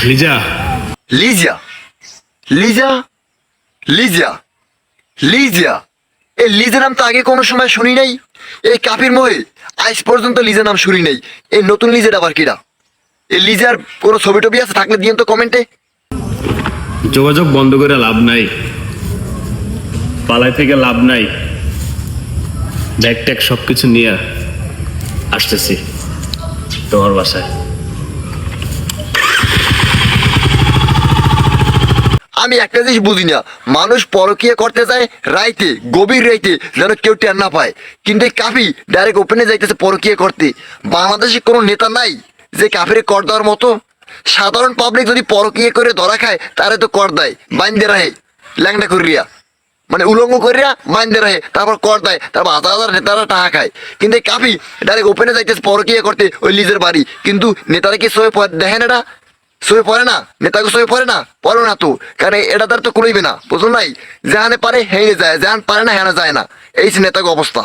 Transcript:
লিজা। লিজা লিজা লিজা লিজা, এই লিজা নাম তো আগে কোনো সময় শুনি নাই। এই কাফির মহে আজ পর্যন্ত লিজা নাম শুনি নাই। এই নতুন লিজাটা আবার কিরা? এই লিজার কোনো ছবি টবি আছে থাকলে দিয়েন তো কমেন্টে। যোগাযোগ বন্ধ করে লাভ নাই, পালাই থেকে লাভ নাই। ব্যাগ ট্যাগ সবকিছু নিয়ে আসতেছি তোমার বাসায়। আমি একটা জিনিস বুঝি না, মানুষ পরকীয়া করতে যায় রাইতে, গভীর রাইতে, যেন কেউ টের না পায়, কিন্তু এই কাফি ডাইরেক্ট ওপেনে যাইতেছে পরকীয়া করতে। বাংলাদেশে কোনো নেতা নাই যে কাফিরে কর দেওয়ার মতো? সাধারণ পাবলিক যদি পরকীয়া করে ধরা খায় তারে তো কর দেয়, বাইন্দে রাহে ল্যাংটা করিয়া, মানে উলঙ্গ করিয়া বাইন্দে রাহে, তারপর কর দেয়, তারপর হাজার হাজার নেতারা টাকা খায়। কিন্তু এই কাফি ডাইরেক্ট ওপেনে যাইতেছে পরকীয়া করতে ওই লিজের বাড়ি। কিন্তু নেতারা কি সয়ে দেখেন এটা? সয়ে পড়ে না, নেতাকে সয়ে পড়ে না, পড়ে না তো, কারণ এটা তার তো কুড়াইবে না, বুঝলো নাই? যেখানে পারে হেনে যায়, যেখানে পারে না হেনে যায় না, এই নেতাকে অবস্থা।